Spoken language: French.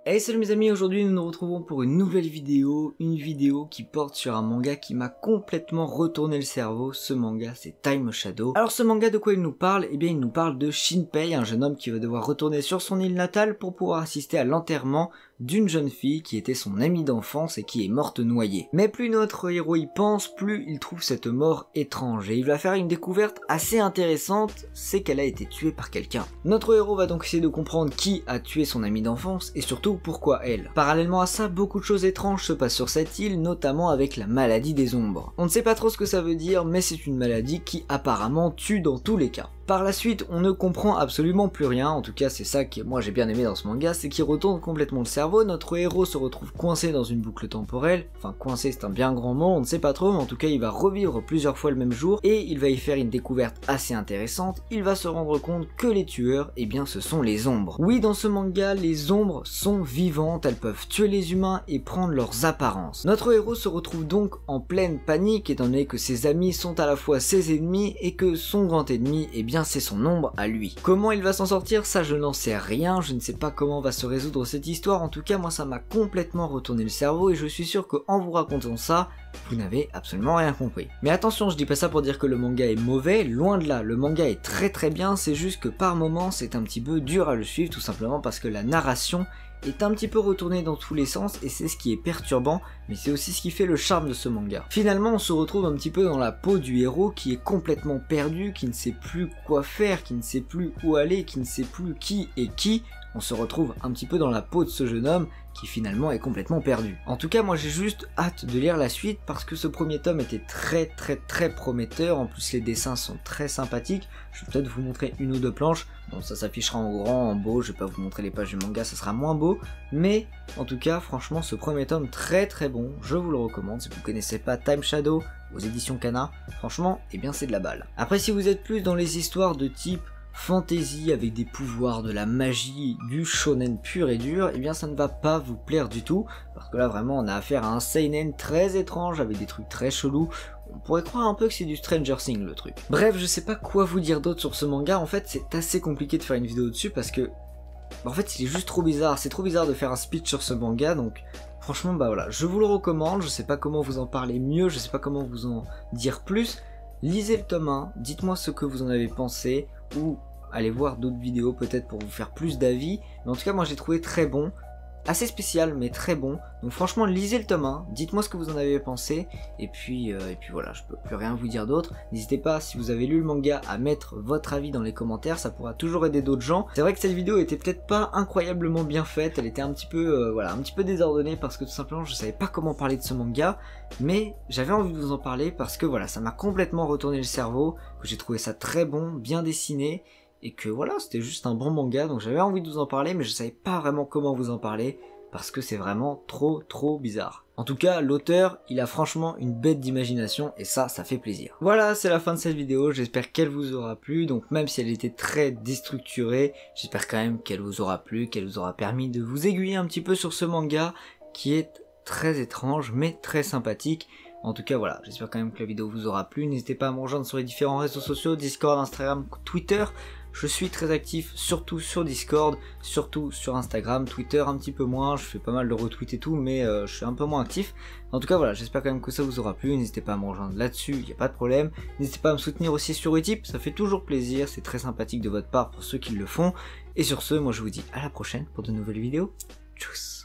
Hey salut mes amis, aujourd'hui nous nous retrouvons pour une nouvelle vidéo, qui porte sur un manga qui m'a complètement retourné le cerveau. Ce manga c'est Time Shadow. Alors ce manga, de quoi il nous parle? Eh bien il nous parle de Shinpei, un jeune homme qui va devoir retourner sur son île natale pour pouvoir assister à l'enterrement d'une jeune fille qui était son amie d'enfance et qui est morte noyée. Mais plus notre héros y pense, plus il trouve cette mort étrange et il va faire une découverte assez intéressante, c'est qu'elle a été tuée par quelqu'un. Notre héros va donc essayer de comprendre qui a tué son amie d'enfance et surtout pourquoi elle. Parallèlement à ça, beaucoup de choses étranges se passent sur cette île, notamment avec la maladie des ombres. On ne sait pas trop ce que ça veut dire, mais c'est une maladie qui apparemment tue dans tous les cas. Par la suite, on ne comprend absolument plus rien, en tout cas c'est ça que moi j'ai bien aimé dans ce manga, c'est qu'il retourne complètement le cerveau. Notre héros se retrouve coincé dans une boucle temporelle, enfin coincé c'est un bien grand mot, on ne sait pas trop, mais en tout cas il va revivre plusieurs fois le même jour, et il va y faire une découverte assez intéressante. Il va se rendre compte que les tueurs, eh bien ce sont les ombres. Oui, dans ce manga, les ombres sont vivantes, elles peuvent tuer les humains et prendre leurs apparences. Notre héros se retrouve donc en pleine panique, étant donné que ses amis sont à la fois ses ennemis, et que son grand ennemi, eh bien c'est son ombre à lui. Comment il va s'en sortir, ça je n'en sais rien, je ne sais pas comment va se résoudre cette histoire, en tout cas moi ça m'a complètement retourné le cerveau et je suis sûr qu'en vous racontant ça, vous n'avez absolument rien compris. Mais attention, je dis pas ça pour dire que le manga est mauvais, loin de là, le manga est très bien, c'est juste que par moments c'est un petit peu dur à le suivre, tout simplement parce que la narration est un petit peu retournée dans tous les sens et c'est ce qui est perturbant, mais c'est aussi ce qui fait le charme de ce manga. Finalement on se retrouve un petit peu dans la peau du héros qui est complètement perdu, qui ne sait plus quoi faire, qui ne sait plus où aller, qui ne sait plus qui est qui. On se retrouve un petit peu dans la peau de ce jeune homme qui finalement est complètement perdu. En tout cas moi j'ai juste hâte de lire la suite parce que ce premier tome était très prometteur, en plus les dessins sont très sympathiques. Je vais peut-être vous montrer une ou deux planches, bon ça s'affichera en grand, en beau, je vais pas vous montrer les pages du manga, ça sera moins beau, mais en tout cas franchement ce premier tome très bon, je vous le recommande. Si vous connaissez pas Time Shadow aux éditions Kana, franchement eh bien c'est de la balle. Après si vous êtes plus dans les histoires de type fantasy avec des pouvoirs, de la magie, du shonen pur et dur, eh bien ça ne va pas vous plaire du tout, parce que là vraiment on a affaire à un seinen très étrange avec des trucs très chelous. On pourrait croire un peu que c'est du Stranger Things le truc. Bref, je sais pas quoi vous dire d'autre sur ce manga, en fait c'est assez compliqué de faire une vidéo dessus parce que en fait il est juste trop bizarre, c'est trop bizarre de faire un speech sur ce manga, donc franchement bah voilà, je vous le recommande, je sais pas comment vous en parler mieux, je sais pas comment vous en dire plus. Lisez le tome 1, dites-moi ce que vous en avez pensé, ou allez voir d'autres vidéos peut-être pour vous faire plus d'avis, mais en tout cas moi j'ai trouvé très bon, assez spécial mais très bon, donc franchement lisez le tome 1, dites-moi ce que vous en avez pensé, et puis voilà, je peux plus rien vous dire d'autre. N'hésitez pas, si vous avez lu le manga, à mettre votre avis dans les commentaires, ça pourra toujours aider d'autres gens. C'est vrai que cette vidéo était peut-être pas incroyablement bien faite, elle était un petit peu, voilà, un petit peu désordonnée parce que tout simplement je savais pas comment parler de ce manga, mais j'avais envie de vous en parler parce que voilà, ça m'a complètement retourné le cerveau, que j'ai trouvé ça très bon, bien dessiné, et que voilà, c'était juste un bon manga, donc j'avais envie de vous en parler, mais je savais pas vraiment comment vous en parler, parce que c'est vraiment trop bizarre. En tout cas, l'auteur, il a franchement une bête d'imagination, et ça fait plaisir. Voilà, c'est la fin de cette vidéo, j'espère qu'elle vous aura plu, donc même si elle était très déstructurée, j'espère quand même qu'elle vous aura plu, qu'elle vous aura permis de vous aiguiller un petit peu sur ce manga, qui est très étrange, mais très sympathique. En tout cas voilà, j'espère quand même que la vidéo vous aura plu, n'hésitez pas à me rejoindre sur les différents réseaux sociaux, Discord, Instagram, Twitter. Je suis très actif, surtout sur Discord, surtout sur Instagram, Twitter un petit peu moins, je fais pas mal de retweets et tout, mais je suis un peu moins actif. En tout cas voilà, j'espère quand même que ça vous aura plu, n'hésitez pas à me rejoindre là-dessus, il n'y a pas de problème. N'hésitez pas à me soutenir aussi sur Utip, ça fait toujours plaisir, c'est très sympathique de votre part pour ceux qui le font. Et sur ce, moi je vous dis à la prochaine pour de nouvelles vidéos. Tchuss.